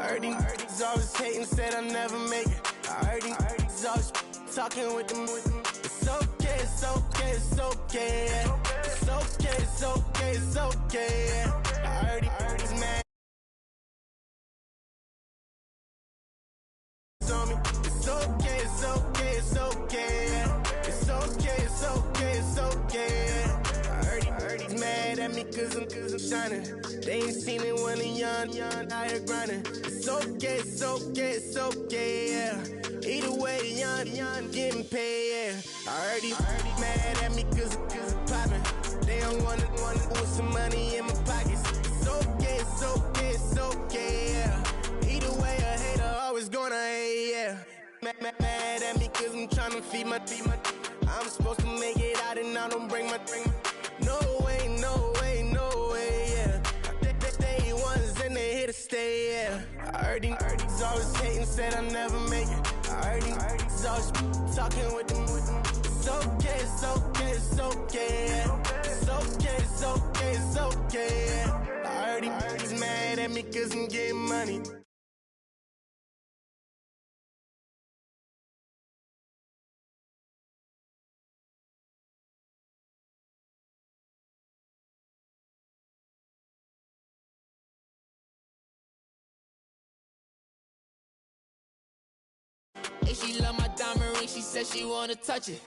heard these always hating, said I'll never make it. I heard these always talking with them. It's okay, it's okay, it's okay. It's okay, it's okay, it's okay. I heard these mad on me. It's okay, it's okay, it's okay. It's okay, it's okay, it's okay. I heard he's mad at me cause I'm shining. They ain't seen it when I'm young, out here grinding. It's okay, it's okay, it's okay, yeah. Either way, young, getting paid, yeah. I heard he's mad at me cause I'm popping. They don't wanna put some money in my pockets. It's okay, it's okay, it's okay, yeah. Either way, a hater always gonna hate, yeah. Mad at me cause I'm tryna feed my I'm supposed to make it out and I don't bring my no way, no way, no way, yeah. They ones and they here to stay, yeah. I heard these always hating, said I'll never make it. I heard these always talking with them. It's okay, it's okay, it's okay, yeah. It's okay, it's okay, it's okay, yeah. I heard he's mad at me cause I'm getting money. Hey, she love my diamond ring, she said she wanna touch it.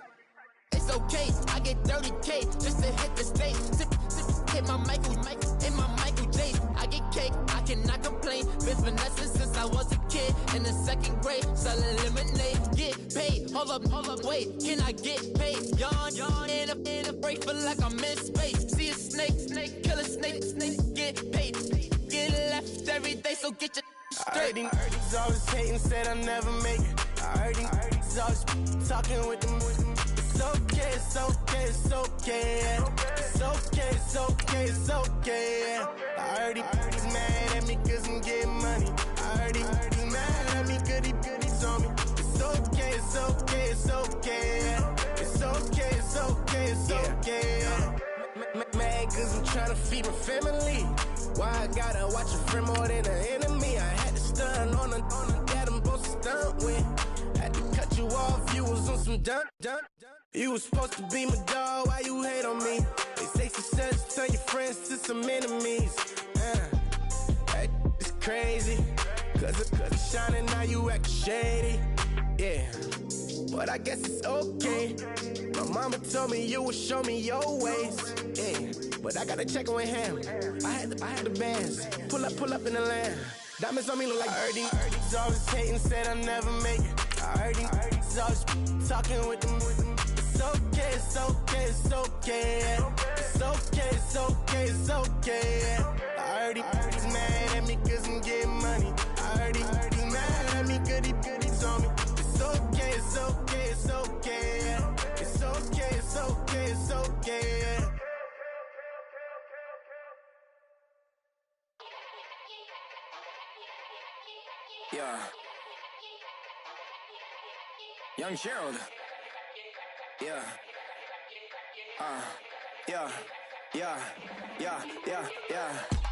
It's okay, I get 30K just to hit the stage. Hit my Michael, hit my Michael J. I get cake, I cannot complain. Been finessing since I was a kid in the second grade, selling lemonade. Get paid, hold up, wait, can I get paid? Yawn, in a break, feel like I'm in space. See a snake, kill a snake, get paid. Get left every day, so get your straight. I heard these always hating, said I'll never make it. I heard these always talking with them. It's okay, it's okay, it's okay. It's okay, it's okay, it's okay. I heard he's mad at me cause I'm getting money. I heard he's mad at me cause he's on me. It's okay, it's okay, it's okay. It's okay, it's okay, it's okay. Mad cause I'm trying to feed my family. Why I gotta watch a friend more than an enemy? I had to stun on the dad I'm supposed to stunt with. Had to cut you off, you was on some dun. You was supposed to be my dog, why you hate on me? They say success turn your friends to some enemies. That is crazy. Cause it's shining, now you acting shady. Yeah, but I guess it's okay. My mama told me you would show me your ways. Yeah, but I gotta check with him. I had the bands. Pull up in the land. Diamonds on me look like I heard these always hating, said I'll never make it. I heard these always talking with them. It's okay, it's okay, it's okay. It's okay, it's okay, it's okay. I heard he's mad at me cause I'm getting money. I heard he's mad at me cause he's on me. It's okay, it's okay, it's okay. It's okay, it's okay, it's okay. Yeah. Young Gerald. Yeah. Yeah.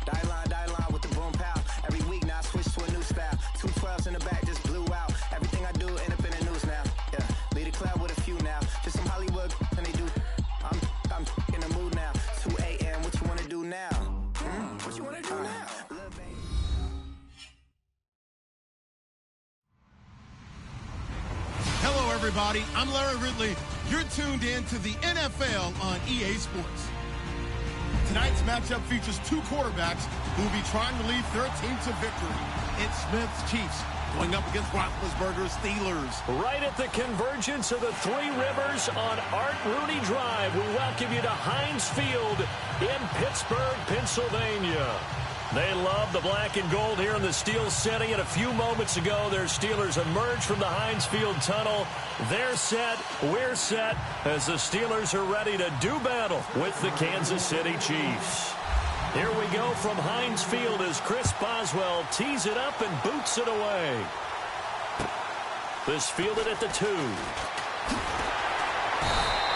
Die line with the boom pow. Every week now I switch to a new style. 212s in the back just blew out. Everything I do end up in the news now. Yeah. Lead a club with a few now. Just some Hollywood and they do. I'm in the mood now. 2 a.m. What you wanna do now? What you wanna do now? Hello, everybody. I'm Larry Ridley. You're tuned in to the NFL on EA Sports. Tonight's matchup features two quarterbacks who will be trying to lead their team to victory. It's Smith's Chiefs going up against Roethlisberger's Steelers. Right at the convergence of the Three Rivers on Art Rooney Drive, we welcome you to Heinz Field in Pittsburgh, Pennsylvania. They love the black and gold here in the Steel City, and a few moments ago, their Steelers emerged from the Heinz Field tunnel. They're set, we're set, as the Steelers are ready to do battle with the Kansas City Chiefs. Here we go from Heinz Field as Chris Boswell tees it up and boots it away. This fielded at the 2.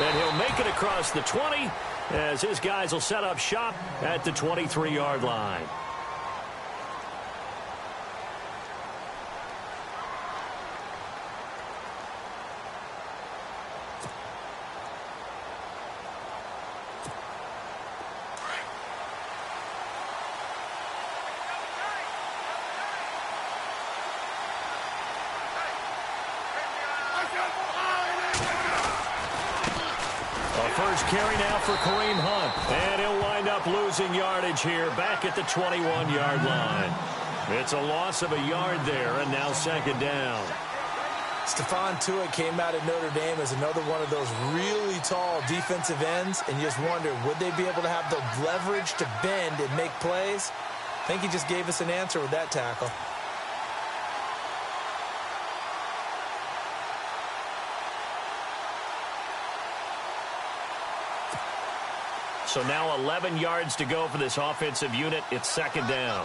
And he'll make it across the 20 as his guys will set up shop at the 23-yard line. first carry now for Kareem Hunt. And he'll wind up losing yardage here back at the 21-yard line. It's a loss of a yard there, and now second down. Stephon Tuitt came out of Notre Dame as another one of those really tall defensive ends, and you just wonder, would they be able to have the leverage to bend and make plays? I think he just gave us an answer with that tackle. So now 11 yards to go for this offensive unit. It's second down.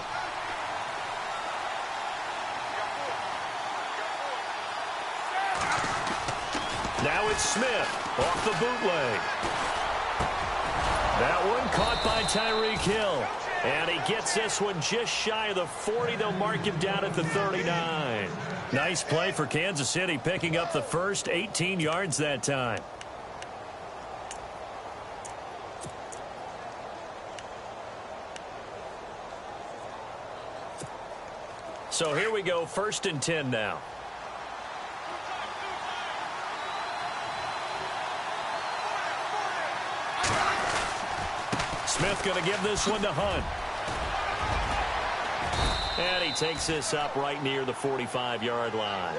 Now it's Smith off the bootleg. That one caught by Tyreek Hill. And he gets this one just shy of the 40. They'll mark him down at the 39. Nice play for Kansas City, picking up the first 18 yards that time. So here we go, 1st and 10 now. Smith going to give this one to Hunt. And he takes this up right near the 45-yard line.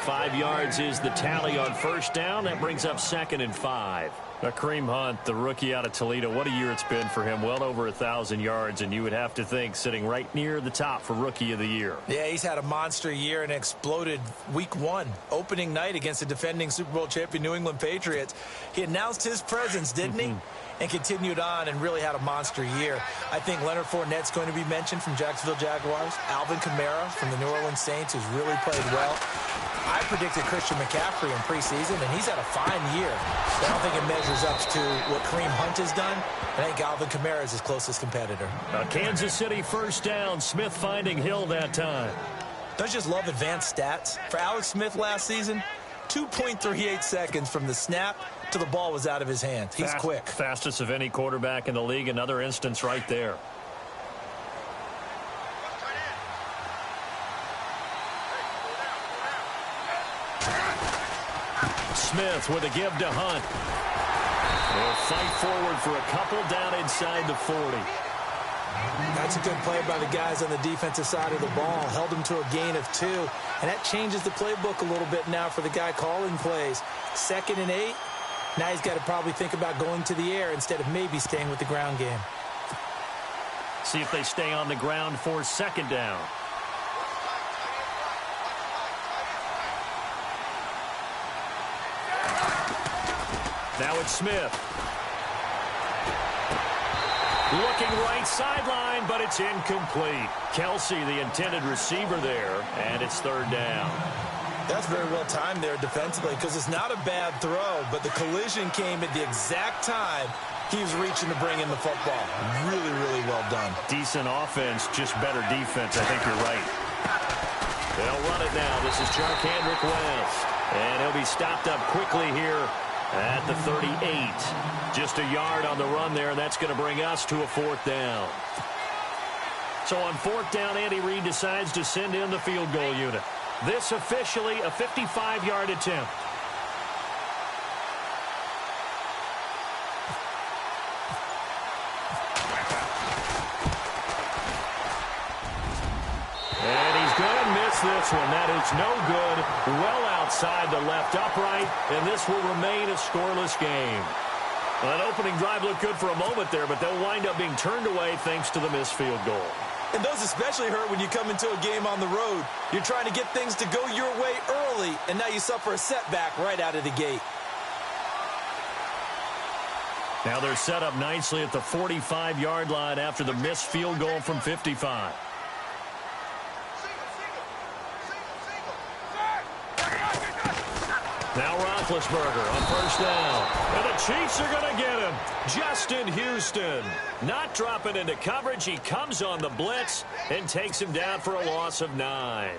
5 yards is the tally on first down. That brings up 2nd and 5. Kareem Hunt, the rookie out of Toledo, what a year it's been for him. Well over 1,000 yards, and you would have to think sitting right near the top for Rookie of the Year. Yeah, he's had a monster year and exploded week 1, opening night against the defending Super Bowl champion New England Patriots. He announced his presence, didn't he? And continued on and really had a monster year. I think Leonard Fournette's going to be mentioned from Jacksonville Jaguars. Alvin Kamara from the New Orleans Saints, who's really played well. I predicted Christian McCaffrey in preseason, and he's had a fine year. But I don't think it measures up to what Kareem Hunt has done. I think Alvin Kamara is his closest competitor. Kansas City first down. Smith finding Hill that time. Don't you just love advanced stats? For Alex Smith last season, 2.38 seconds from the snap to the ball was out of his hands. He's quick. Fastest of any quarterback in the league. Another instance right there. Smith with a give to Hunt. They'll fight forward for a couple down inside the 40. That's a good play by the guys on the defensive side of the ball. Held him to a gain of 2. And that changes the playbook a little bit now for the guy calling plays. 2nd and 8. Now he's got to probably think about going to the air instead of maybe staying with the ground game. See if they stay on the ground for second down. Now it's Smith. Looking right sideline, but it's incomplete. Kelsey, the intended receiver there, and it's third down. That's very well timed there defensively because it's not a bad throw, but the collision came at the exact time he was reaching to bring in the football. Really, really well done. Decent offense, just better defense. I think you're right. They'll run it now. This is Charkandrick West, and he'll be stopped up quickly here at the 38. Just a yard on the run there, and that's going to bring us to a 4th down. So on 4th down, Andy Reid decides to send in the field goal unit. This officially a 55-yard attempt. And he's going to miss this one. That is no good. Well outside the left upright, and this will remain a scoreless game. Well, that opening drive looked good for a moment there, but they'll wind up being turned away thanks to the missed field goal. And those especially hurt when you come into a game on the road. You're trying to get things to go your way early, and now you suffer a setback right out of the gate. Now they're set up nicely at the 45-yard line after the missed field goal from 55. Now Roethlisberger on first down. And the Chiefs are going to get him. Justin Houston not dropping into coverage. He comes on the blitz and takes him down for a loss of 9.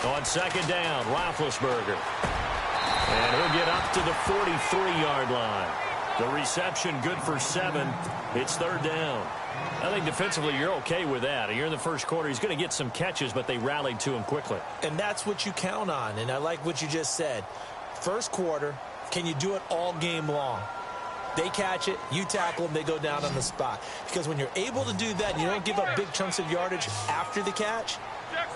On second down, Roethlisberger. And he'll get up to the 43-yard line. The reception good for 7. It's third down. I think defensively you're okay with that. You're in the first quarter. He's going to get some catches, but they rallied to him quickly. And that's what you count on. And I like what you just said. First quarter, can you do it all game long? They catch it, you tackle them, they go down on the spot. Because when you're able to do that and you don't give up big chunks of yardage after the catch,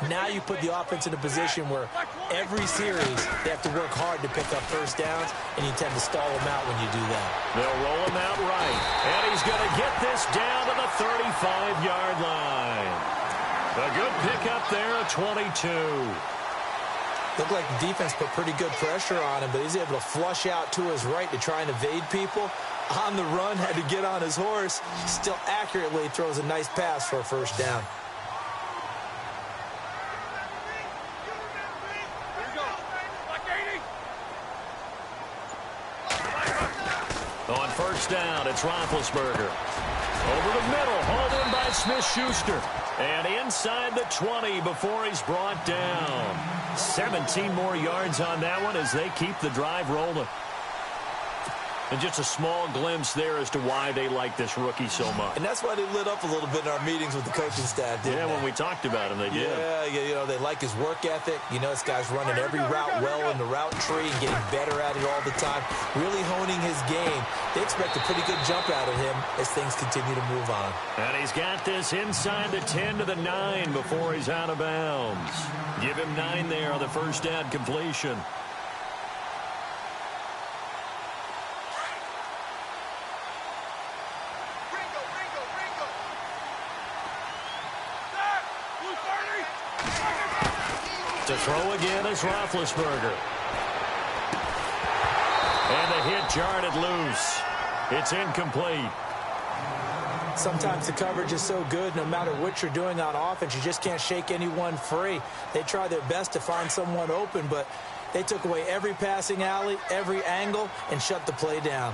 now you put the offense in a position where every series they have to work hard to pick up first downs, and you tend to stall them out when you do that. They'll roll him out right. And he's going to get this down to the 35-yard line. A good pickup there at 22. Looked like the defense put pretty good pressure on him, but he's able to flush out to his right to try and evade people. On the run, had to get on his horse. Still accurately throws a nice pass for a first down. On first down, it's Roethlisberger. Over the middle, hauled in by Smith-Schuster. And inside the 20 before he's brought down. 17 more yards on that one as they keep the drive rolling. And just a small glimpse there as to why they like this rookie so much. And that's why they lit up a little bit in our meetings with the coaching staff, didn't they? When we talked about him, they did. Yeah, you know, they like his work ethic. You know, this guy's running every route well in the route tree and getting better at it all the time, really honing his game. They expect a pretty good jump out of him as things continue to move on. And he's got this inside the 10 to the 9 before he's out of bounds. Give him 9 there on the first down completion. To throw again is Roethlisberger. And the hit jarred it loose. It's incomplete. Sometimes the coverage is so good, no matter what you're doing on offense, you just can't shake anyone free. They try their best to find someone open, but they took away every passing alley, every angle, and shut the play down.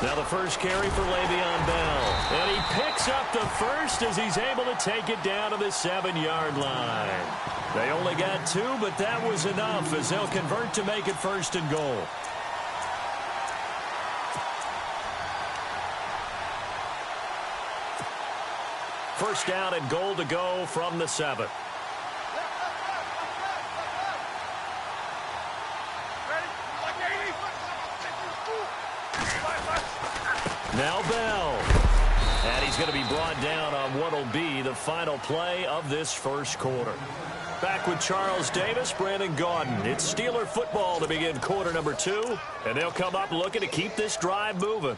Now the first carry for Le'Veon Bell. And he picks up the first as he's able to take it down to the 7-yard line. They only got 2, but that was enough as they'll convert to make it first and goal. First down and goal to go from the 7. Now Bell. And he's going to be brought down on what will be the final play of this first quarter. Back with Charles Davis, Brandon Gaudin. It's Steeler football to begin quarter number 2. And they'll come up looking to keep this drive moving.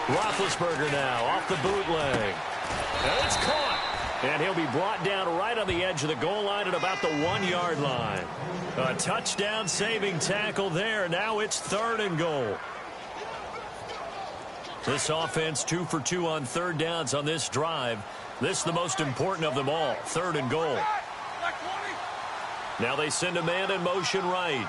Roethlisberger now off the bootleg. And it's caught. And he'll be brought down right on the edge of the goal line at about the 1-yard line. A touchdown saving tackle there. Now it's 3rd and goal. This offense 2 for 2 on third downs on this drive. This is the most important of them all. 3rd and goal. Now they send a man in motion right.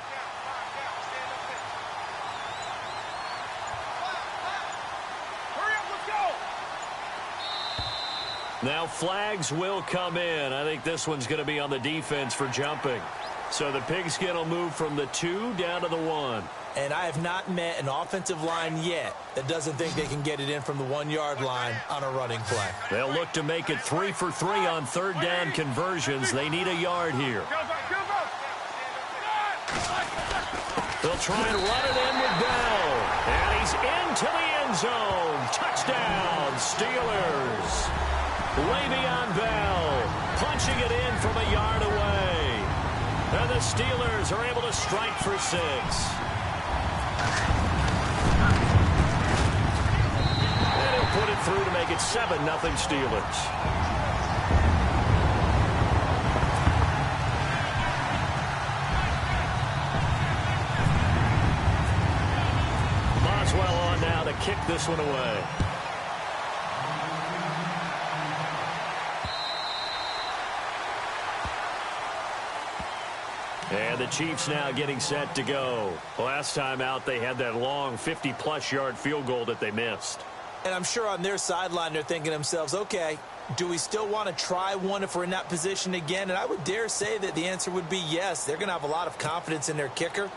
Now flags will come in. I think this one's going to be on the defense for jumping. So the pigskin will move from the 2 down to the 1. And I have not met an offensive line yet that doesn't think they can get it in from the 1-yard line on a running play. They'll look to make it 3 for 3 on third down conversions. They need a yard here. They'll try and run it in with Bell. And he's into the end zone. Touchdown, Steelers. Le'Veon Bell punching it in from a yard away. And the Steelers are able to strike for 6. And he'll put it through to make it 7-0 Steelers. Boswell on now to kick this one away. And the Chiefs now getting set to go. Last time out, they had that long 50-plus yard field goal that they missed. And I'm sure on their sideline, they're thinking to themselves, okay, do we still want to try one if we're in that position again? And I would dare say that the answer would be yes. They're going to have a lot of confidence in their kicker.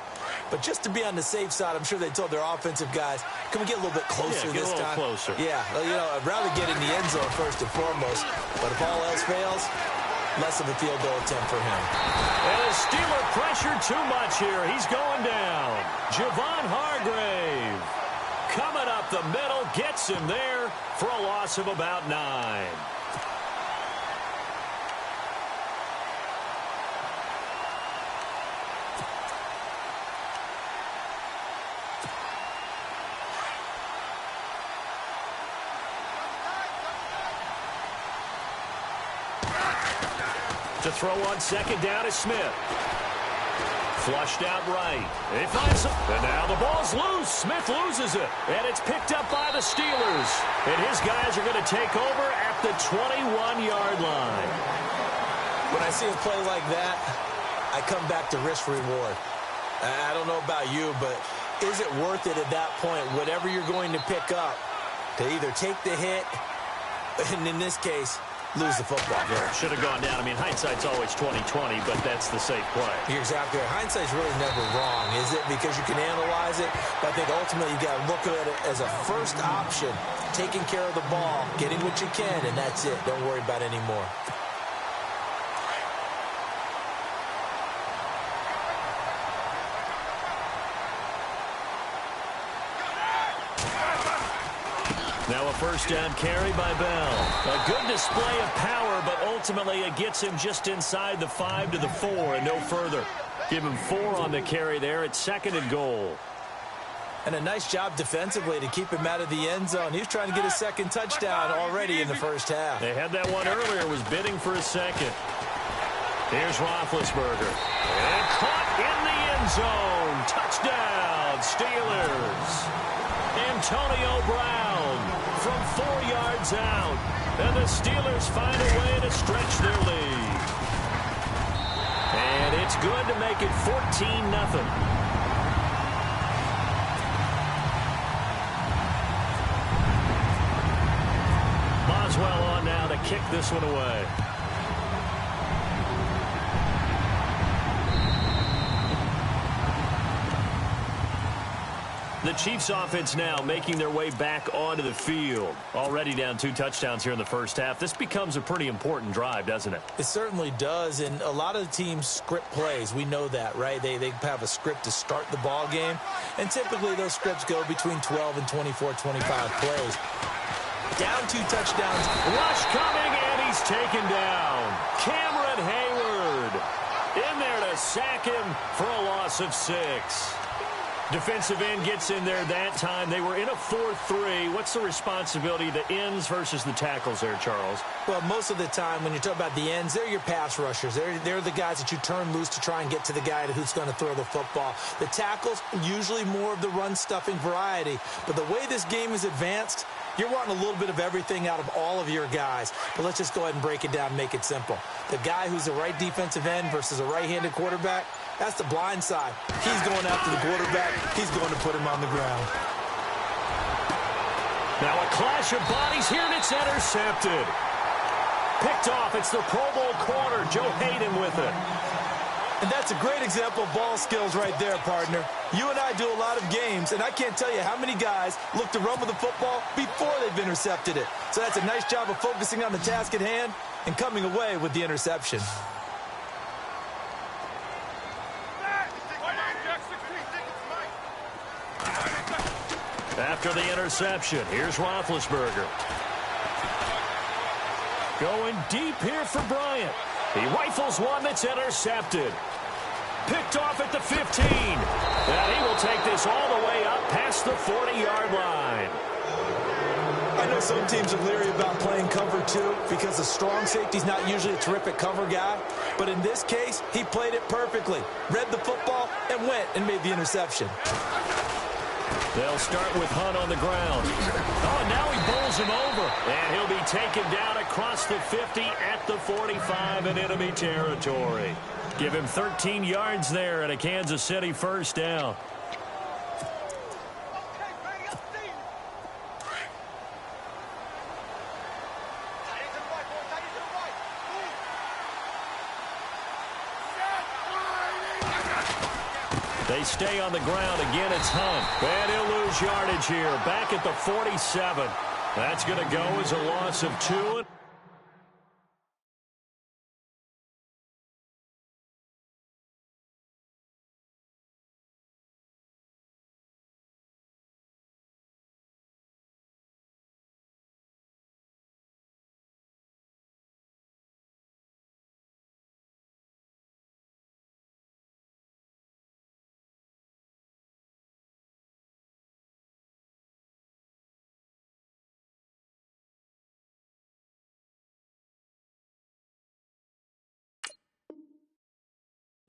But just to be on the safe side, I'm sure they told their offensive guys, can we get a little bit closer this time? Get a little closer. Yeah, you know, I'd rather get in the end zone first and foremost. But if all else fails, less of a field goal attempt for him. And the Steeler pressure too much here. He's going down. Javon Hargrave coming up the middle, gets him there for a loss of about 9. To throw on second down is Smith. Flushed out right. He finds him. And now the ball's loose. Smith loses it. And it's picked up by the Steelers. And his guys are going to take over at the 21-yard line. When I see a play like that, I come back to risk-reward. I don't know about you, but is it worth it at that point, whatever you're going to pick up, to either take the hit, and in this case, lose the football? Yeah, should have gone down. I mean, hindsight's always 20/20, but that's the safe play. You're exactly right. Hindsight's really never wrong, is it? Because you can analyze it, but I think ultimately you got to look at it as a first option, taking care of the ball, getting what you can, and that's it. Don't worry about it anymore. Now a first down carry by Bell. A good display of power, but ultimately it gets him just inside the 5 to the 4 and no further. Give him 4 on the carry there at 2nd and goal. And a nice job defensively to keep him out of the end zone. He was trying to get a second touchdown already in the first half. They had that one earlier, was bidding for a second. Here's Roethlisberger. And caught in the end zone. Touchdown, Steelers. Antonio Brown from 4 yards out. And the Steelers find a way to stretch their lead. And it's good to make it 14-0. Boswell on now to kick this one away. The Chiefs offense now making their way back onto the field. Already down 2 touchdowns here in the first half. This becomes a pretty important drive, doesn't it? It certainly does, and a lot of the teams script plays. We know that, right? They have a script to start the ball game, and typically those scripts go between 12 and 24, 25 plays. Down 2 touchdowns. Rush coming, and he's taken down. Cameron Hayward in there to sack him for a loss of 6. Defensive end gets in there that time. They were in a 4-3. What's the responsibility, the ends versus the tackles there, Charles? Well, most of the time when you talk about the ends, they're your pass rushers. They're the guys that you turn loose to try and get to the guy who's going to throw the football. The tackles, usually more of the run-stuffing variety. But the way this game is advanced, you're wanting a little bit of everything out of all of your guys. But let's just go ahead and break it down and make it simple. The guy who's a right defensive end versus a right-handed quarterback, that's the blind side. He's going after the quarterback. He's going to put him on the ground. Now a clash of bodies here, and it's intercepted. Picked off. It's the Pro Bowl corner, Joe Hayden, with it. And that's a great example of ball skills right there, partner. You and I do a lot of games, and I can't tell you how many guys look to run with the football before they've intercepted it. So that's a nice job of focusing on the task at hand and coming away with the interception. After the interception, here's Roethlisberger. Going deep here for Bryant. He rifles one that's intercepted. Picked off at the 15. And he will take this all the way up past the 40-yard line. I know some teams are leery about playing cover 2 because the strong safety's not usually a terrific cover guy. But in this case, he played it perfectly. Read the football and went and made the interception. They'll start with Hunt on the ground. Oh, and now he bowls him over. And he'll be taken down across the 50 at the 45 in enemy territory. Give him 13 yards there and a Kansas City first down. They stay on the ground. Again, it's Hunt. And he'll lose yardage here. Back at the 47. That's going to go as a loss of 2.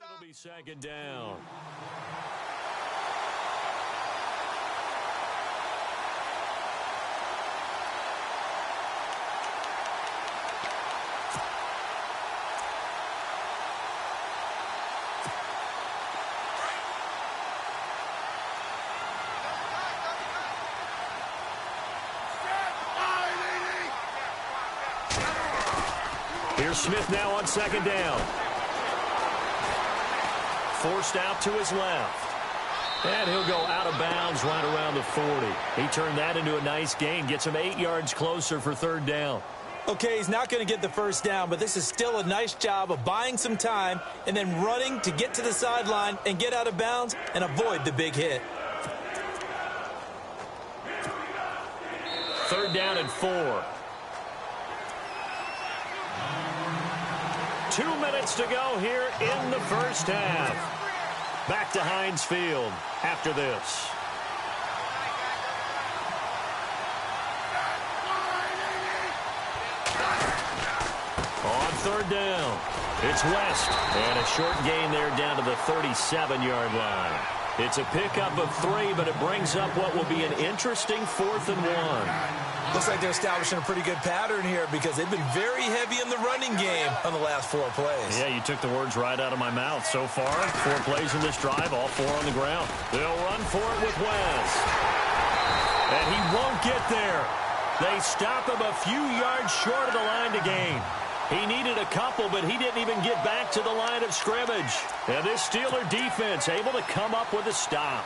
It'll be second down. Here's Smith now on second down. Forced out to his left. And he'll go out of bounds right around the 40. He turned that into a nice gain. Gets him 8 yards closer for third down. Okay, he's not going to get the first down, but this is still a nice job of buying some time and then running to get to the sideline and get out of bounds and avoid the big hit. Third down and 4. 2 minutes to go here in the first half. Back to Heinz Field after this. On third down, it's West. And a short gain there down to the 37-yard line. It's a pickup of 3, but it brings up what will be an interesting 4th and 1. Looks like they're establishing a pretty good pattern here because they've been very heavy in the running game on the last 4 plays. Yeah, you took the words right out of my mouth. So far, 4 plays in this drive, all 4 on the ground. They'll run for it with West. And he won't get there. They stop him a few yards short of the line to gain. He needed a couple, but he didn't even get back to the line of scrimmage. And this Steeler defense able to come up with a stop.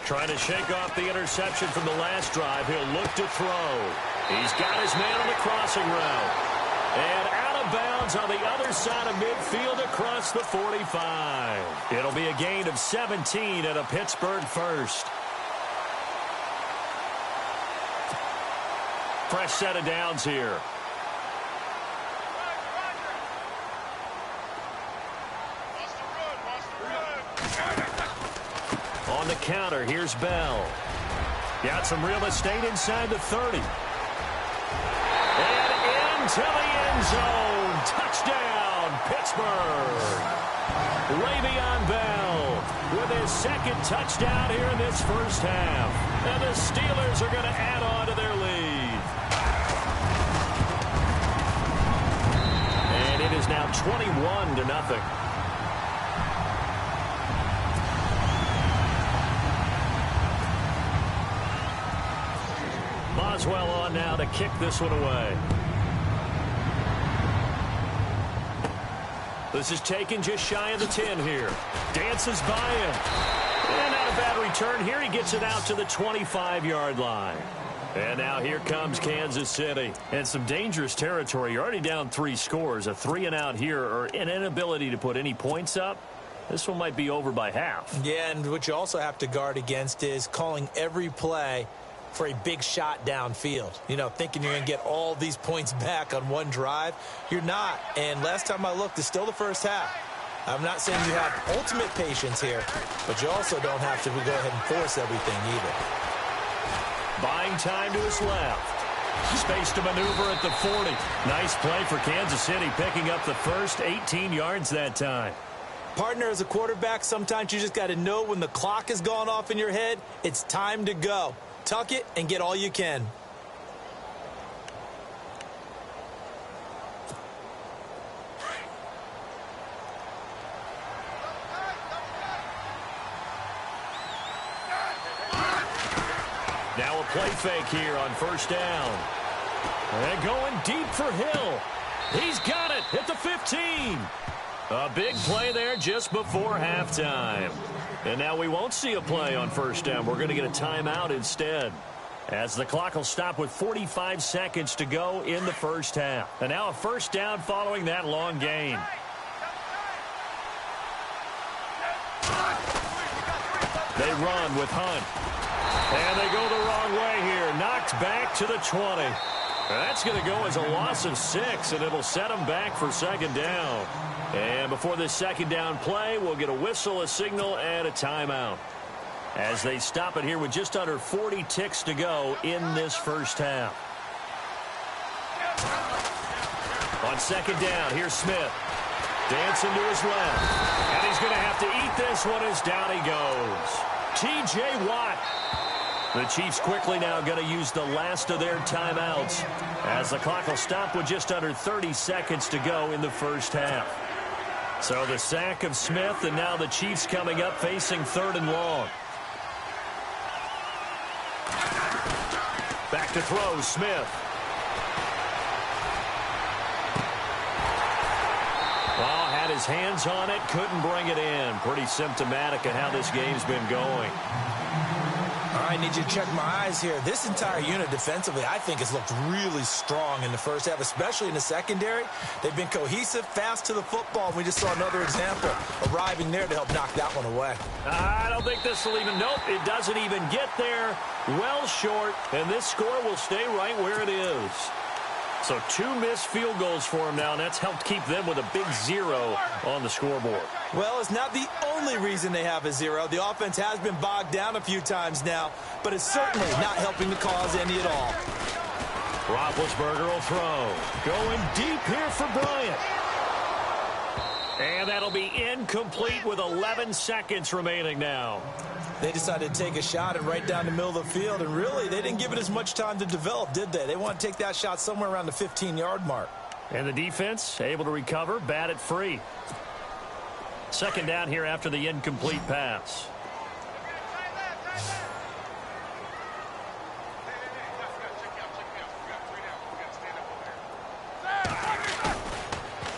Trying to shake off the interception from the last drive. He'll look to throw. He's got his man on the crossing route. And out of bounds on the other side of midfield across the 45. It'll be a gain of 17 and a Pittsburgh first. Fresh set of downs here. On the counter, here's Bell. Got some real estate inside the 30. And into the end zone. Touchdown, Pittsburgh. Le'Veon Bell with his second touchdown here in this first half. And the Steelers are going to add on to their lead. And it is now 21-0. Boswell on now to kick this one away. This is taken just shy of the 10 here. Dances by him. And not a bad return here. He gets it out to the 25-yard line. And now here comes Kansas City. And some dangerous territory. You're already down 3 scores. A 3-and-out here or an inability to put any points up. This one might be over by half. Yeah, and what you also have to guard against is calling every play for a big shot downfield. You know, thinking you're going to get all these points back on one drive. You're not. And last time I looked, it's still the first half. I'm not saying you have ultimate patience here, but you also don't have to go ahead and force everything either. Buying time to his left. Space to maneuver at the 40. Nice play for Kansas City, picking up the first 18 yards that time. Partner, as a quarterback, sometimes you just got to know when the clock has gone off in your head, it's time to go. Tuck it and get all you can. Now a play fake here on first down. And going deep for Hill. He's got it at the 15. A big play there just before halftime. And now we won't see a play on first down. We're going to get a timeout instead, as the clock will stop with 45 seconds to go in the first half. And now a first down following that long gain. They run with Hunt. And they go the wrong way here. Knocked back to the 20. That's going to go as a loss of 6, and it'll set them back for second down. And before this second down play, we'll get a whistle, a signal, and a timeout, as they stop it here with just under 40 ticks to go in this first half. On second down, here's Smith. Dancing to his left. And he's going to have to eat this one as down he goes. T.J. Watt. The Chiefs quickly now going to use the last of their timeouts, as the clock will stop with just under 30 seconds to go in the first half. So the sack of Smith, and now the Chiefs coming up facing third and long. Back to throw, Smith. Well, had his hands on it, couldn't bring it in. Pretty symptomatic of how this game's been going. All right, need you to check my eyes here. This entire unit defensively, I think, has looked really strong in the first half, especially in the secondary. They've been cohesive, fast to the football. We just saw another example arriving there to help knock that one away. I don't think this will even, nope, it doesn't even get there. Well short, and this score will stay right where it is. So 2 missed field goals for him now, and that's helped keep them with a big 0 on the scoreboard. Well, it's not the only reason they have a 0. The offense has been bogged down a few times now, but it's certainly not helping the cause any at all. Roethlisberger will throw. Going deep here for Bryant. And that'll be incomplete with 11 seconds remaining now. They decided to take a shot and right down the middle of the field, and really, they didn't give it as much time to develop, did they? They want to take that shot somewhere around the 15-yard mark. And the defense able to recover, bat it free. Second down here after the incomplete pass.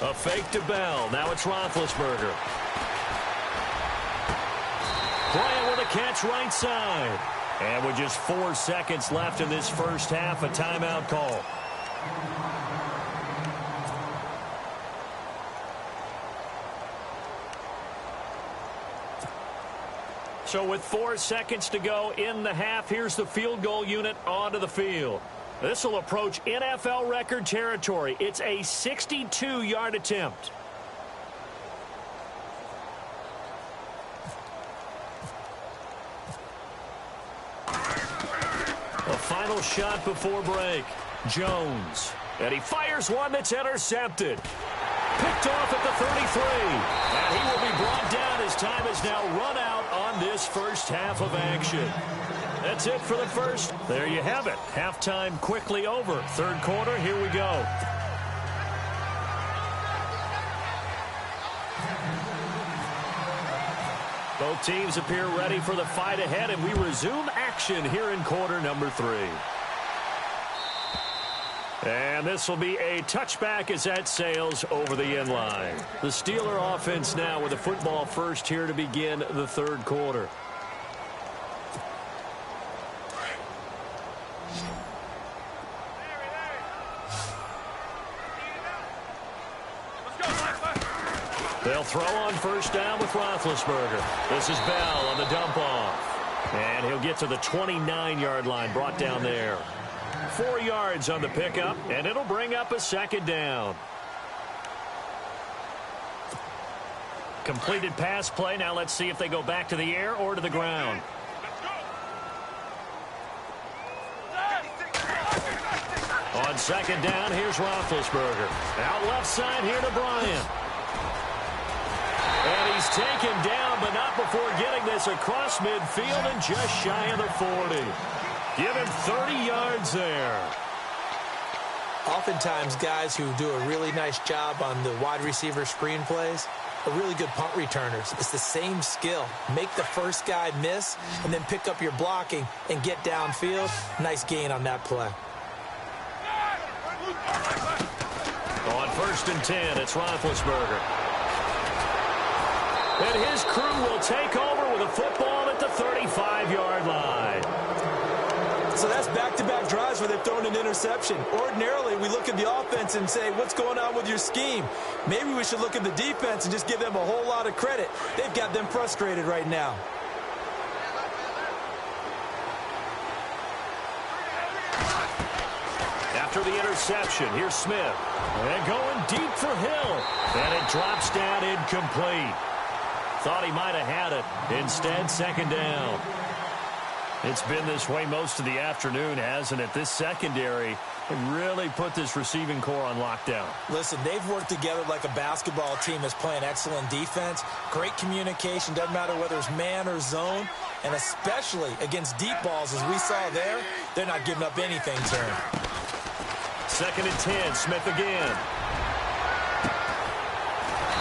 A fake to Bell. Now it's Roethlisberger. Bryant with a catch right side. And with just 4 seconds left in this first half, a timeout call. So with 4 seconds to go in the half, here's the field goal unit onto the field. This will approach NFL record territory. It's a 62-yard attempt. A final shot before break. Jones. And he fires one that's intercepted. Picked off at the 33. And he will be brought down as time is now run out on this first half of action. That's it for the first. There you have it. Halftime quickly over. Third quarter, here we go. Both teams appear ready for the fight ahead, and we resume action here in quarter number 3. And this will be a touchback as that sails over the end line. The Steeler offense now with a football first here to begin the third quarter. They'll throw on first down with Roethlisberger. This is Bell on the dump off. And he'll get to the 29-yard line, brought down there. 4 yards on the pickup, and it'll bring up a second down. Completed pass play. Now let's see if they go back to the air or to the ground. On second down, here's Roethlisberger. Out left side here to Bryant. And he's taken down, but not before getting this across midfield and just shy of the 40. Give him 30 yards there. Oftentimes, guys who do a really nice job on the wide receiver screen plays are really good punt returners. It's the same skill. Make the first guy miss, and then pick up your blocking and get downfield. Nice gain on that play. On 1st and 10, it's Roethlisberger. And his crew will take over with a football at the 35-yard line. So that's back-to-back drives where they've thrown an interception. Ordinarily, we look at the offense and say, what's going on with your scheme? Maybe we should look at the defense and just give them a whole lot of credit. They've got them frustrated right now. After the interception, here's Smith. And going deep for Hill. And it drops down incomplete. Thought he might have had it. Instead, second down. It's been this way most of the afternoon, hasn't it? This secondary really put this receiving core on lockdown. Listen, they've worked together like a basketball team that's playing excellent defense. Great communication. Doesn't matter whether it's man or zone. And especially against deep balls, as we saw there, they're not giving up anything to him. 2nd and 10, Smith again.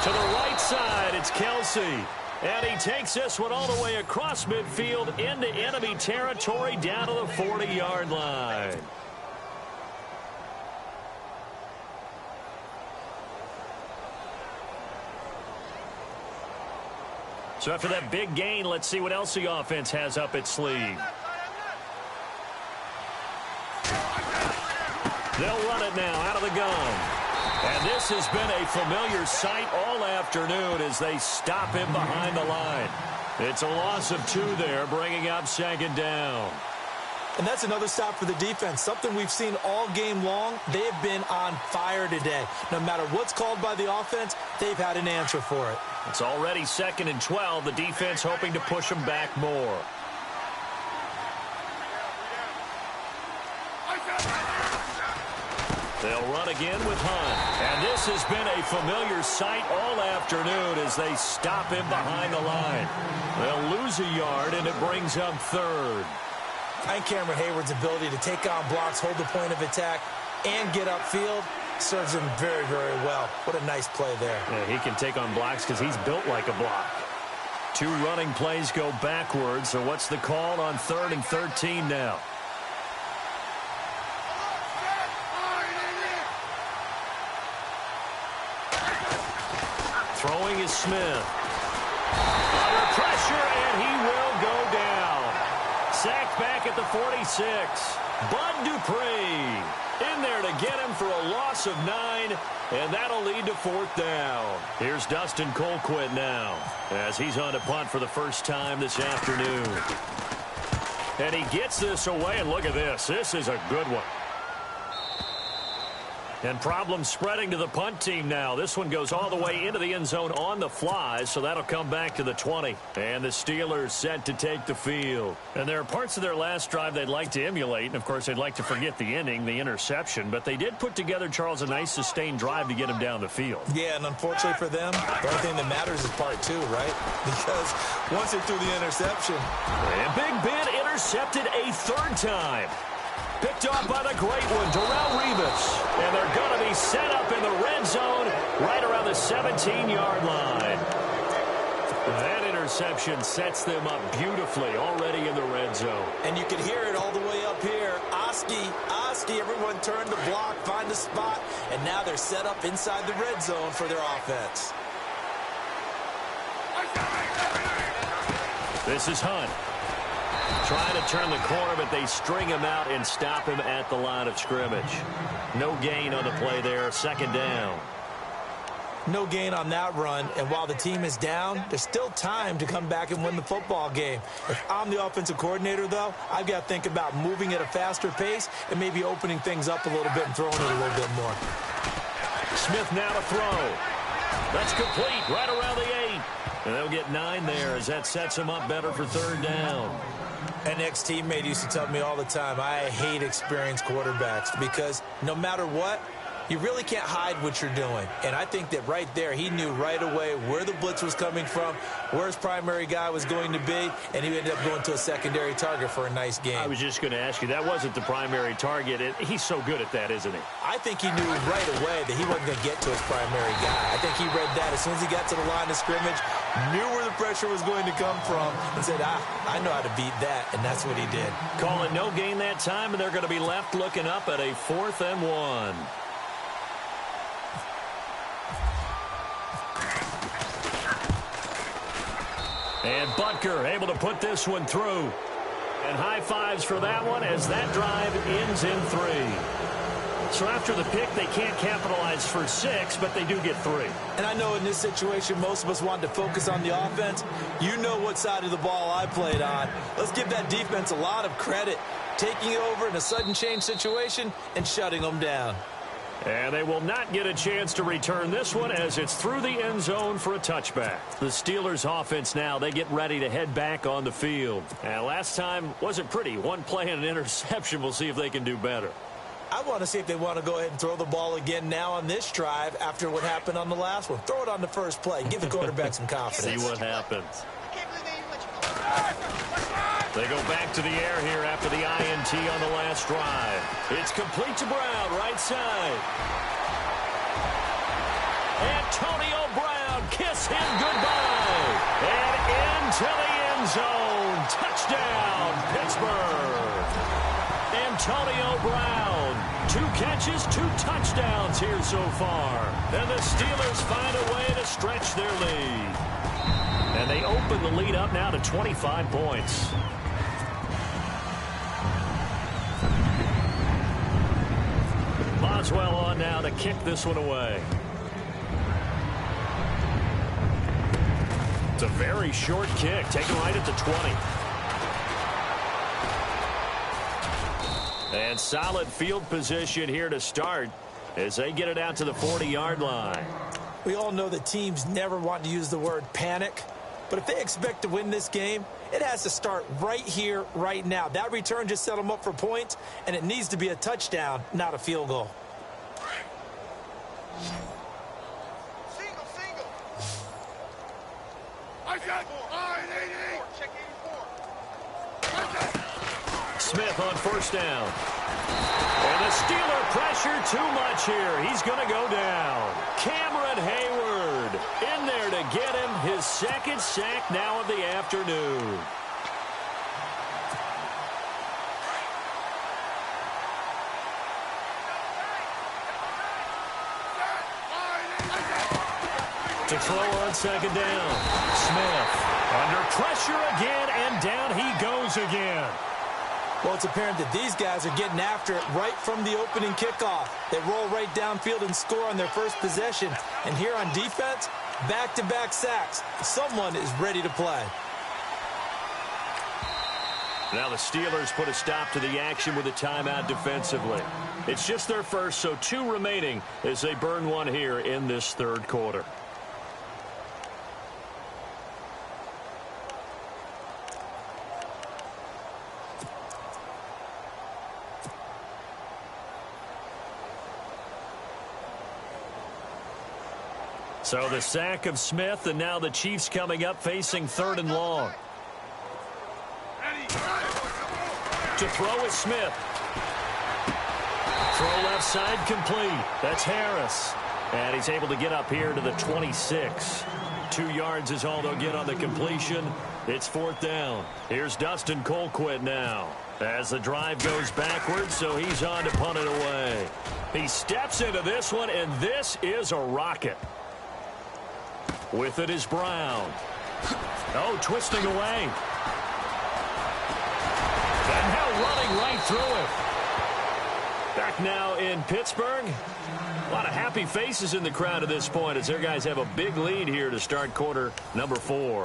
To the right side, it's Kelsey. And he takes this one all the way across midfield into enemy territory down to the 40-yard line. So after that big gain, let's see what else the offense has up its sleeve. They'll run it now out of the gun. And this has been a familiar sight all afternoon as they stop him behind the line. It's a loss of 2 there, bringing up second down. And that's another stop for the defense, something we've seen all game long. They've been on fire today. No matter what's called by the offense, they've had an answer for it. It's already 2nd and 12, the defense hoping to push them back more. They'll run again with Hunt. And this has been a familiar sight all afternoon as they stop him behind the line. They'll lose a yard, and it brings up 3rd. And Cameron Hayward's ability to take on blocks, hold the point of attack, and get upfield serves him very, very well. What a nice play there. Yeah, he can take on blocks because he's built like a block. 2 running plays go backwards. So what's the call on 3rd and 13 now? Throwing is Smith. Under pressure, and he will go down. Sacked back at the 46. Bud Dupree in there to get him for a loss of 9, and that'll lead to 4th down. Here's Dustin Colquitt now as he's on a punt for the first time this afternoon. And he gets this away, and look at this. This is a good one. And problems spreading to the punt team now. This one goes all the way into the end zone on the fly, so that'll come back to the 20. And the Steelers set to take the field. And there are parts of their last drive they'd like to emulate, and of course they'd like to forget the ending, the interception, but they did put together, Charles, a nice sustained drive to get him down the field. Yeah, and unfortunately for them, the only thing that matters is part 2, right? Because once they threw the interception. And Big Ben intercepted a 3rd time. Picked off by the great one, Darrelle Revis. And they're going to be set up in the red zone right around the 17-yard line. That interception sets them up beautifully already in the red zone. And you can hear it all the way up here. Oski, everyone turned to block, find a spot, and now they're set up inside the red zone for their offense. This is Hunt. Trying to turn the corner, but they string him out and stop him at the line of scrimmage. No gain on the play there. 2nd down. No gain on that run, and while the team is down, there's still time to come back and win the football game. If I'm the offensive coordinator, though, I've got to think about moving at a faster pace and maybe opening things up a little bit and throwing it a little bit more. Smith now to throw. That's complete right around the 8. And they'll get 9 there as that sets them up better for 3rd down. An ex-teammate used to tell me all the time, I hate experienced quarterbacks because no matter what, you really can't hide what you're doing. And I think that right there, he knew right away where the blitz was coming from, where his primary guy was going to be, and he ended up going to a secondary target for a nice game. I was just going to ask you, that wasn't the primary target. He's so good at that, isn't he? I think he knew right away that he wasn't going to get to his primary guy. I think he read that as soon as he got to the line of scrimmage, knew where the pressure was going to come from, and said, I know how to beat that, and that's what he did. Calling no gain that time, and they're going to be left looking up at a 4th and 1. And Butker able to put this one through. And high fives for that one as that drive ends in 3. So after the pick, they can't capitalize for 6, but they do get 3. And I know in this situation, most of us wanted to focus on the offense. You know what side of the ball I played on. Let's give that defense a lot of credit, taking it over in a sudden change situation and shutting them down. And they will not get a chance to return this one as it's through the end zone for a touchback. The Steelers offense now, they get ready to head back on the field. And last time wasn't pretty. One play and an interception. We'll see if they can do better. I want to see if they want to go ahead and throw the ball again now on this drive after what happened on the last one. Throw it on the first play. Give the quarterback some confidence. See what happens. They go back to the air here after the INT on the last drive. It's complete to Brown, right side. Antonio Brown, kiss him goodbye. And into the end zone. Touchdown, Pittsburgh. Antonio Brown, 2 catches, 2 touchdowns here so far. And the Steelers find a way to stretch their lead. And they open the lead up now to 25 points. Boswell on now to kick this one away. It's a very short kick, taken right at the 20. And solid field position here to start as they get it out to the 40-yard line. We all know that teams never want to use the word panic, but if they expect to win this game, it has to start right here, right now. That return just set them up for points, and it needs to be a touchdown, not a field goal. Single. I got 988. Check 84. Smith on first down. And the Steeler pressure too much here. He's going to go down. Cameron Hayward in there to get him his 2nd sack now of the afternoon. To throw on 2nd down. Smith under pressure again, and down he goes again. Well, it's apparent that these guys are getting after it right from the opening kickoff. They roll right downfield and score on their first possession. And here on defense, back-to-back sacks. Someone is ready to play. Now the Steelers put a stop to the action with a timeout defensively. It's just their first, so 2 remaining as they burn one here in this 3rd quarter. So the sack of Smith, and now the Chiefs coming up facing 3rd and long. To throw is Smith. Throw left side complete. That's Harris. And he's able to get up here to the 26. 2 yards is all they'll get on the completion. It's 4th down. Here's Dustin Colquitt now as the drive goes backwards, so he's on to punt it away. He steps into this one, and this is a rocket. With it is Brown. Oh, twisting away. And now running right through it. Back now in Pittsburgh. A lot of happy faces in the crowd at this point as their guys have a big lead here to start quarter number 4.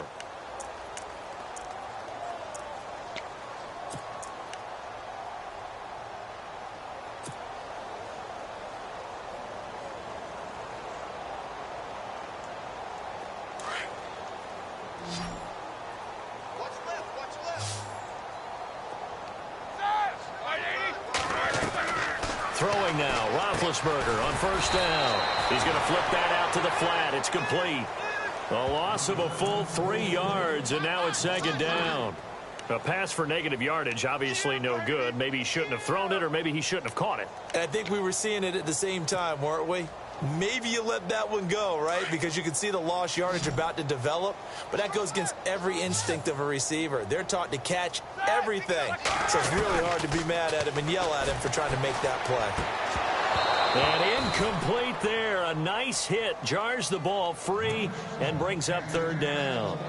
Throwing now, Roethlisberger on first down. He's going to flip that out to the flat. It's complete. A loss of a full 3 yards, and now it's second down. A pass for negative yardage, obviously no good. Maybe he shouldn't have thrown it, or maybe he shouldn't have caught it. And I think we were seeing it at the same time, weren't we? Maybe you let that one go, right? Because you can see the lost yardage about to develop. But that goes against every instinct of a receiver. They're taught to catch everything. So it's really hard to be mad at him and yell at him for trying to make that play. And incomplete there. A nice hit. Jars the ball free and brings up third down.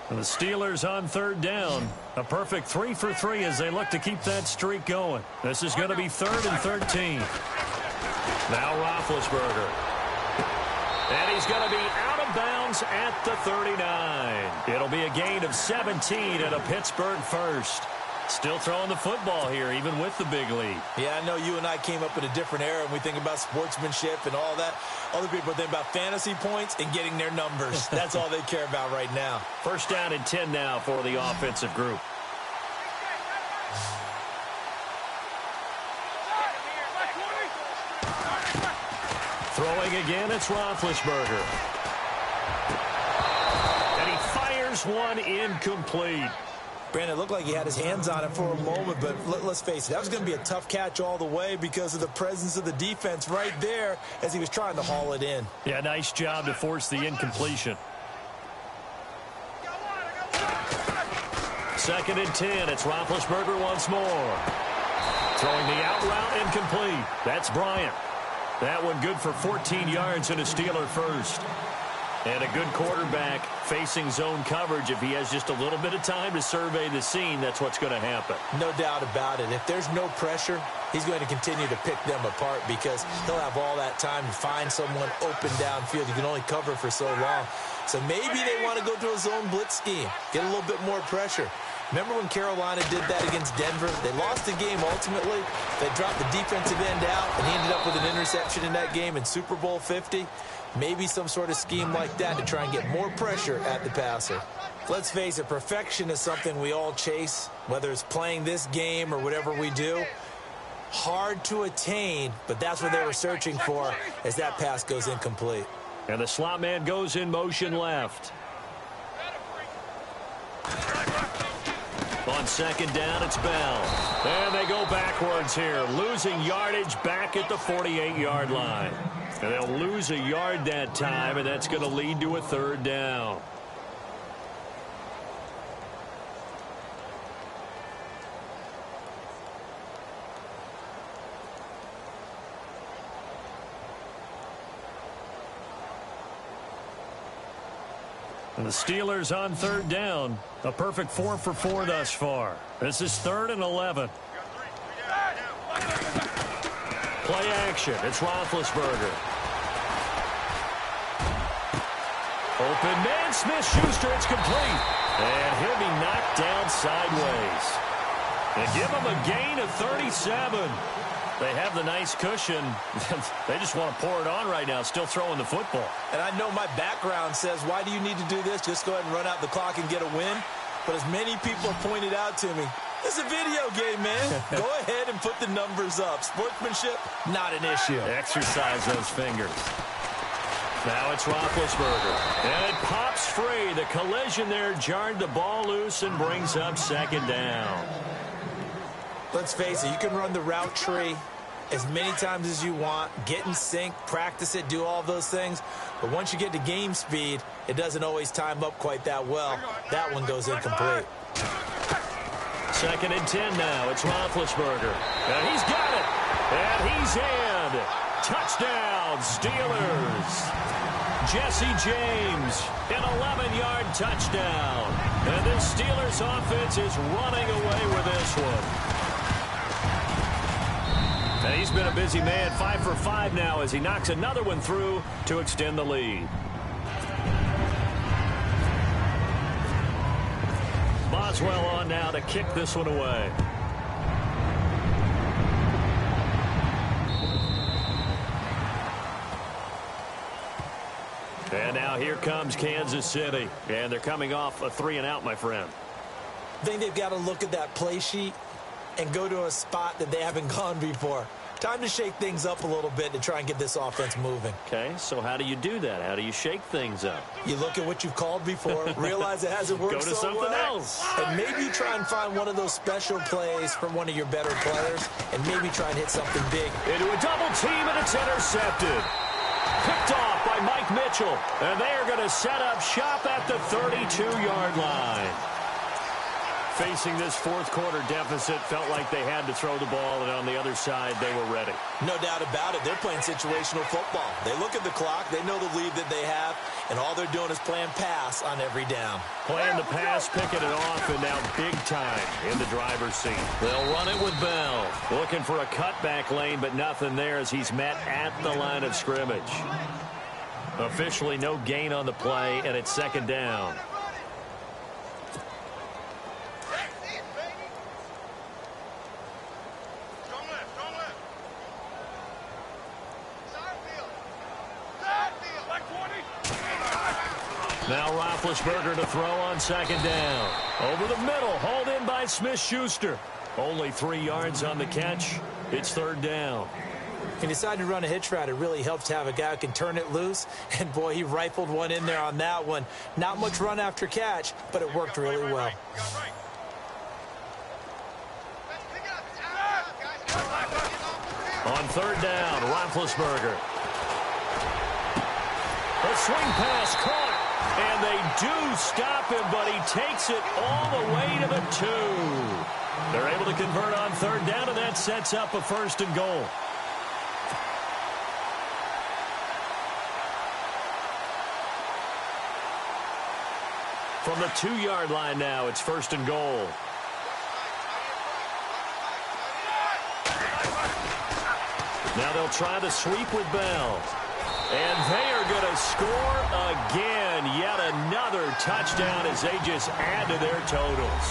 And the Steelers on third down. A perfect 3 for 3 as they look to keep that streak going. This is going to be 3rd and 13. Now Roethlisberger. And he's going to be out of bounds at the 39. It'll be a gain of 17 and a Pittsburgh first. Still throwing the football here, even with the big lead. Yeah, I know you and I came up in a different era, and we think about sportsmanship and all that. Other people think about fantasy points and getting their numbers. That's all they care about right now. First down and 10 now for the offensive group. Throwing again, it's Roethlisberger. And he fires one incomplete. Brandon, it looked like he had his hands on it for a moment, but let's face it, that was going to be a tough catch all the way because of the presence of the defense right there as he was trying to haul it in. Yeah, nice job to force the incompletion. 2nd and 10. It's Roethlisberger once more. Throwing the out route incomplete. That's Bryant. That one good for 14 yards and a Steeler first. And a good quarterback facing zone coverage. If he has just a little bit of time to survey the scene, that's what's going to happen. No doubt about it. If there's no pressure, he's going to continue to pick them apart because he'll have all that time to find someone open downfield. You can only cover for so long. So maybe they want to go to a zone blitz scheme, get a little bit more pressure. Remember when Carolina did that against Denver? They lost the game ultimately. They dropped the defensive end out, and he ended up with an interception in that game in Super Bowl 50. Maybe some sort of scheme like that to try and get more pressure at the passer. Let's face it, perfection is something we all chase, whether it's playing this game or whatever we do. Hard to attain, but that's what they were searching for as that pass goes incomplete. And the slot man goes in motion left. On 2nd down, it's Bell. And they go backwards here, losing yardage back at the 48-yard line. And they'll lose a yard that time, and that's going to lead to a 3rd down. And the Steelers on 3rd down. A perfect 4 for 4 thus far. This is 3rd and 11. Play action. It's Roethlisberger. Open man, Smith-Schuster. It's complete. And he'll be knocked down sideways. And give him a gain of 37. They have the nice cushion. They just want to pour it on right now, still throwing the football. And I know my background says, why do you need to do this? Just go ahead and run out the clock and get a win. But as many people have pointed out to me, it's a video game, man. Go ahead and put the numbers up. Sportsmanship, not an issue. Exercise those fingers. Now it's Roethlisberger. And it pops free. The collision there jarred the ball loose and brings up 2nd down. Let's face it, you can run the route tree as many times as you want, get in sync, practice it, do all those things. But once you get to game speed, it doesn't always time up quite that well. That one goes incomplete. 2nd and 10 now. It's Roethlisberger. And he's got it. And he's in. Touchdown, Steelers. Jesse James, an 11-yard touchdown. And this Steelers offense is running away with this one. And he's been a busy man, 5 for 5 now as he knocks another one through to extend the lead. Boswell on now to kick this one away. And now here comes Kansas City. And they're coming off a 3-and-out, my friend. I think they've got to look at that play sheet and go to a spot that they haven't gone before. Time to shake things up a little bit to try and get this offense moving. Okay, so how do you do that? How do you shake things up? You look at what you've called before, realize it hasn't worked Go to something else. and maybe try and find one of those special plays from one of your better players, and maybe try and hit something big. Into a double team, and it's intercepted. Picked off by Mike Mitchell, and they are going to set up shop at the 32-yard line. Facing this fourth quarter deficit, felt like they had to throw the ball, and on the other side, they were ready. No doubt about it. They're playing situational football. They look at the clock, they know the lead that they have, and all they're doing is playing pass on every down. Playing the pass, picking it off, and now big time in the driver's seat. They'll run it with Bell. Looking for a cutback lane, but nothing there as he's met at the line of scrimmage. Officially no gain on the play, and it's second down. Now Roethlisberger to throw on second down. Over the middle, hauled in by Smith-Schuster. Only 3 yards on the catch. It's third down. He decided to run a hitch route. It really helps to have a guy who can turn it loose. And, boy, he rifled one in there on that one. Not much run after catch, but it worked really well. On third down, Roethlisberger. A swing pass caught. And they do stop him, but he takes it all the way to the 2. They're able to convert on third down, and that sets up a first and goal. From the 2-yard line now, it's first and goal. Now they'll try the sweep with Bell. And they are going to score again. Yet another touchdown as they just add to their totals.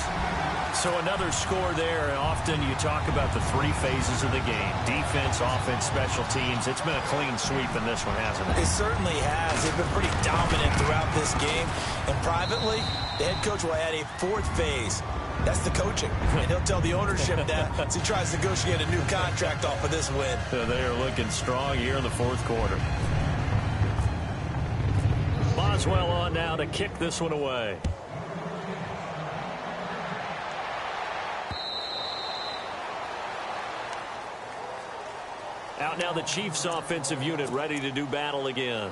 So another score there. Often you talk about the 3 phases of the game. Defense, offense, special teams. It's been a clean sweep in this one, hasn't it? It certainly has. They've been pretty dominant throughout this game. And privately, the head coach will add a 4th phase. That's the coaching. And he'll tell the ownership that as he tries to negotiate a new contract off of this win. They are looking strong here in the fourth quarter. Boswell on now to kick this one away. Out now the Chiefs offensive unit ready to do battle again.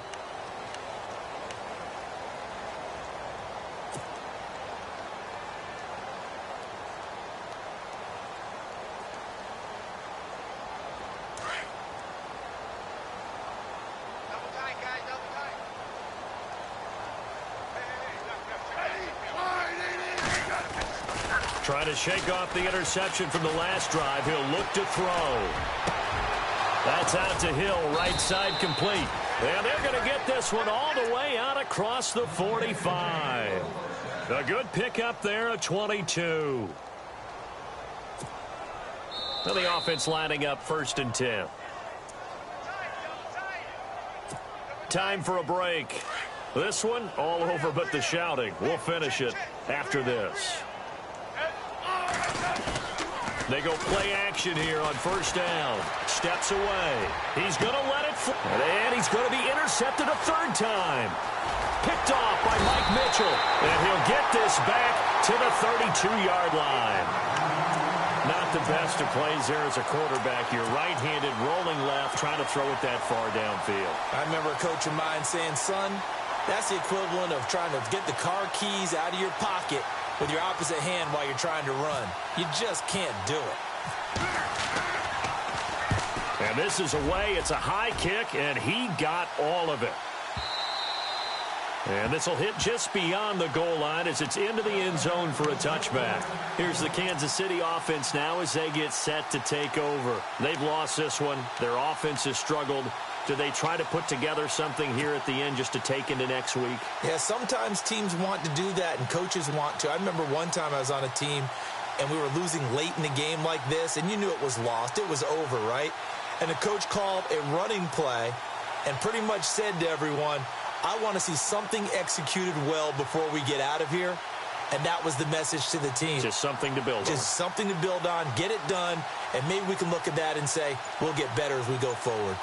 Trying to shake off the interception from the last drive. He'll look to throw. That's out to Hill, right side complete. And they're going to get this one all the way out across the 45. A good pickup there at 22. Now the offense lining up first and 10. Time for a break. This one all over but the shouting. We'll finish it after this. They go play action here on first down. Steps away. He's going to let it fly. And he's going to be intercepted a 3rd time. Picked off by Mike Mitchell. And he'll get this back to the 32-yard line. Not the best of plays there as a quarterback. You're right-handed, rolling left, trying to throw it that far downfield. I remember a coach of mine saying, son, that's the equivalent of trying to get the car keys out of your pocket with your opposite hand while you're trying to run. You just can't do it. And this is away. It's a high kick, and he got all of it. And this will hit just beyond the goal line as it's into the end zone for a touchback. Here's the Kansas City offense now as they get set to take over. They've lost this one. Their offense has struggled. Do they try to put together something here at the end just to take into next week? Yeah, sometimes teams want to do that, and coaches want to. I remember one time I was on a team, and we were losing late in the game like this, and you knew it was lost. It was over, right? And the coach called a running play and pretty much said to everyone, I want to see something executed well before we get out of here. And that was the message to the team. Just something to build on. Just something to build on, get it done, and maybe we can look at that and say, we'll get better as we go forward.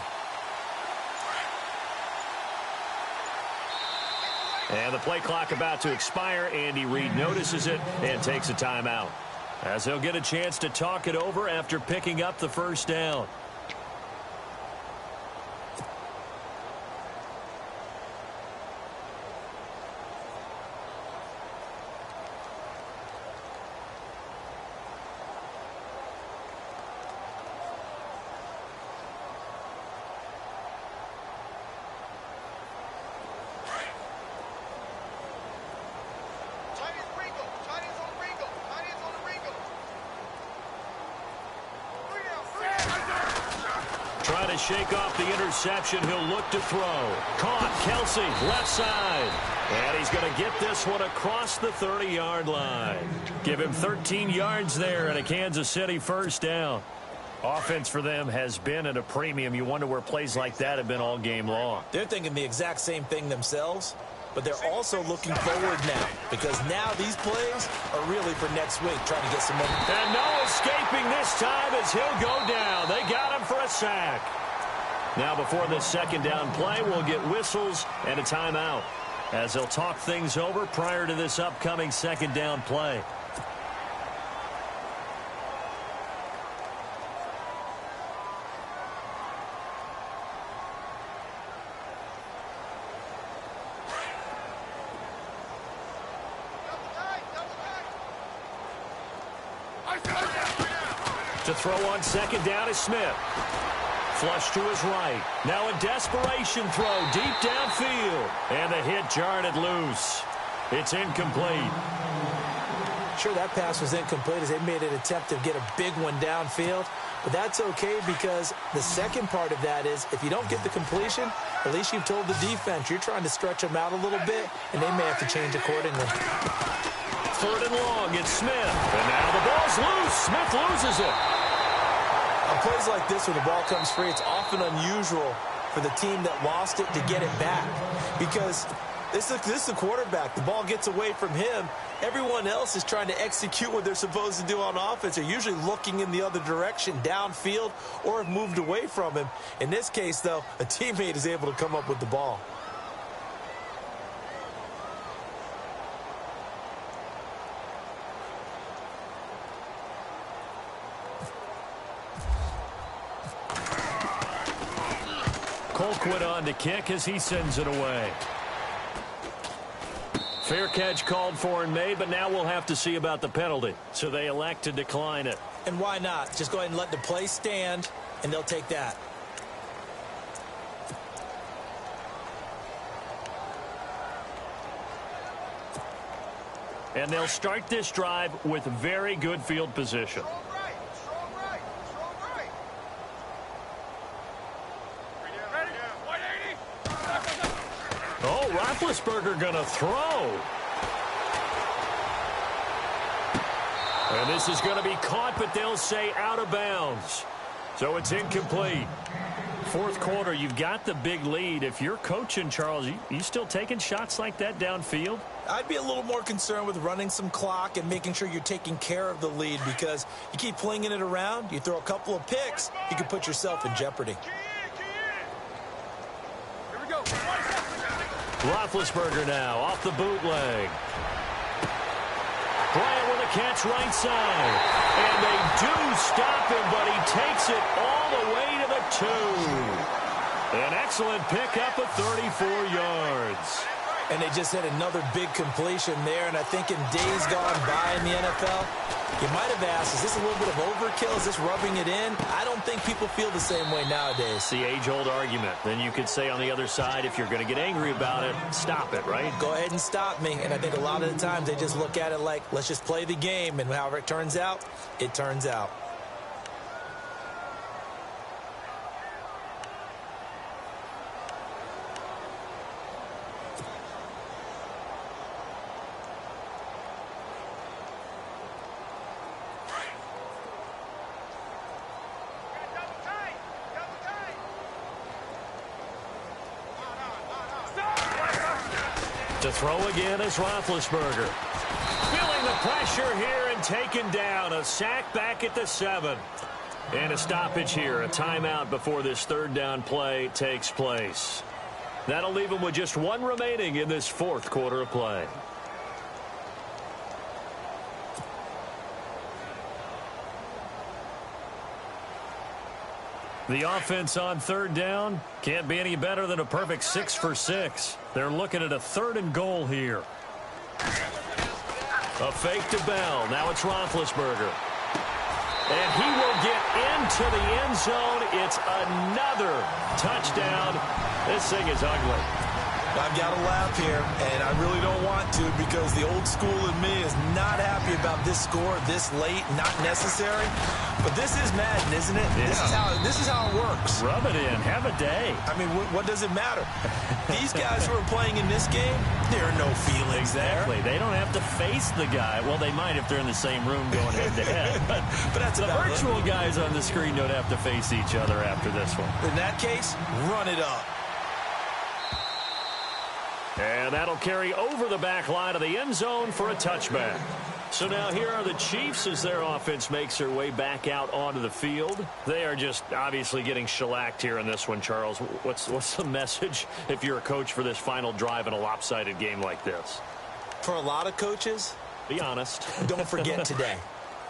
And the play clock about to expire. Andy Reid notices it and takes a timeout, as he'll get a chance to talk it over after picking up the first down. Trying to shake off the interception. He'll look to throw. Caught. Kelsey, left side. And he's going to get this one across the 30-yard line. Give him 13 yards there and a Kansas City first down. Offense for them has been at a premium. You wonder where plays like that have been all game long. They're thinking the exact same thing themselves, but they're also looking forward now, because now these plays are really for next week, trying to get some money. And no escaping this time as he'll go down. They got him for a sack. Now before this second down play, we'll get whistles and a timeout, as they'll talk things over prior to this upcoming second down play. To throw on second down is Smith. Flush to his right. Now a desperation throw deep downfield. And the hit jarred it loose. It's incomplete. Sure, that pass was incomplete as they made an attempt to get a big one downfield. But that's okay, because the second part of that is if you don't get the completion, at least you've told the defense you're trying to stretch them out a little bit, and they may have to change accordingly. Third and long, it's Smith. And now the ball's loose. Smith loses it. On plays like this where the ball comes free, it's often unusual for the team that lost it to get it back, because this is the quarterback. The ball gets away from him. Everyone else is trying to execute what they're supposed to do on offense. They're usually looking in the other direction, downfield, or have moved away from him. In this case, though, a teammate is able to come up with the ball. Colquitt on to kick as he sends it away. Fair catch called for and made, but now we'll have to see about the penalty. So they elect to decline it. And why not? Just go ahead and let the play stand, and they'll take that. And they'll start this drive with very good field position. Oh, Roethlisberger going to throw. And this is going to be caught, but they'll say out of bounds. So it's incomplete. Fourth quarter, you've got the big lead. If you're coaching, Charles, you still taking shots like that downfield? I'd be a little more concerned with running some clock and making sure you're taking care of the lead, because you keep flinging it around, you throw a couple of picks, you can put yourself in jeopardy. Here we go. Roethlisberger now off the bootleg. Bryant with a catch right side. And they do stop him, but he takes it all the way to the 2. An excellent pickup of 34 yards. And they just had another big completion there, and I think in days gone by in the NFL, you might have asked, is this a little bit of overkill? Is this rubbing it in? I don't think people feel the same way nowadays. It's the age-old argument. Then you could say on the other side, if you're going to get angry about it, stop it, right? Go ahead and stop me. And I think a lot of the times they just look at it like, let's just play the game, and however it turns out, it turns out. To throw again is Roethlisberger. Feeling the pressure here and taken down. A sack back at the 7. And a stoppage here, a timeout before this third down play takes place. That'll leave him with just one remaining in this fourth quarter of play. The offense on third down can't be any better than a perfect 6 for 6. They're looking at a 3rd and goal here. A fake to Bell. Now it's Roethlisberger. And he will get into the end zone. It's another touchdown. This thing is ugly. I've got to laugh here, and I really don't want to because the old school in me is not happy about this score this late, not necessary. But this is Madden, isn't it? Yeah. This is how it works. Rub it in. Have a day. I mean, what does it matter? These guys who are playing in this game, there are no feelings exactly. there. They don't have to face the guy. Well, they might if they're in the same room going head-to-head. But that's the virtual guys on the screen don't have to face each other after this one. In that case, run it up. And that'll carry over the back line of the end zone for a touchback. So now here are the Chiefs as their offense makes their way back out onto the field. They are just obviously getting shellacked here in this one, Charles. What's the message if you're a coach for this final drive in a lopsided game like this? For a lot of coaches, be honest. Don't forget today.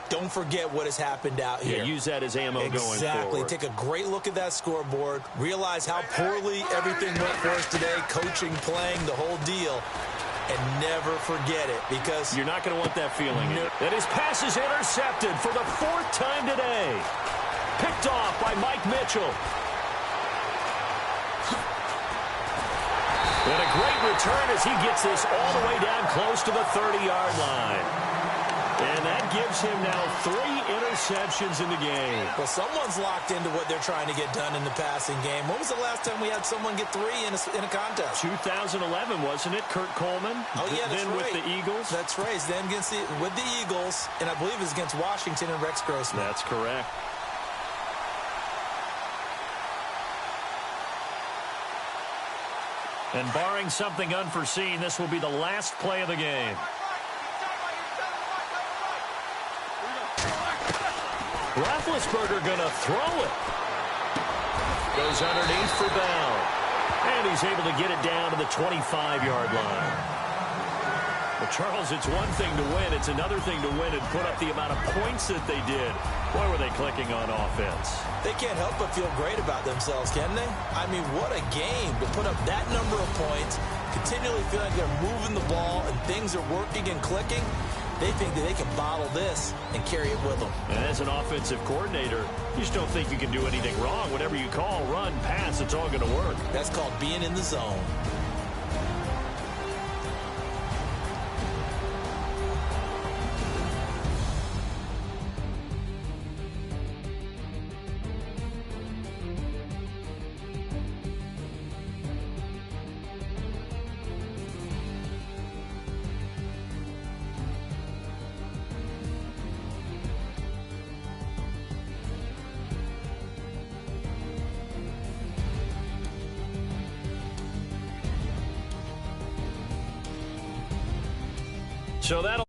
Don't forget what has happened out here. Yeah, use that as ammo going forward. Exactly. Take a great look at that scoreboard. Realize how poorly everything went for us today. Coaching, playing, the whole deal. And never forget it because you're not going to want that feeling. And his pass is intercepted for the 4th time today. Picked off by Mike Mitchell. And a great return as he gets this all the way down close to the 30-yard line. And that gives him now 3 interceptions in the game. Well, someone's locked into what they're trying to get done in the passing game. When was the last time we had someone get 3 in a contest? 2011, wasn't it? Kurt Coleman. Oh, yeah, that's then right. With the Eagles. That's right. Then with the Eagles, and I believe it was against Washington and Rex Grossman. That's correct. And barring something unforeseen, this will be the last play of the game. Roethlisberger going to throw it. Goes underneath for Bell. And he's able to get it down to the 25-yard line. Well, Charles, it's one thing to win. It's another thing to win and put up the amount of points that they did. Boy, were they clicking on offense. They can't help but feel great about themselves, can they? I mean, what a game to put up that number of points, continually feel like they're moving the ball and things are working and clicking. They think that they can bottle this and carry it with them. And as an offensive coordinator, you just don't think you can do anything wrong. Whatever you call, run, pass, it's all going to work. That's called being in the zone. So that'll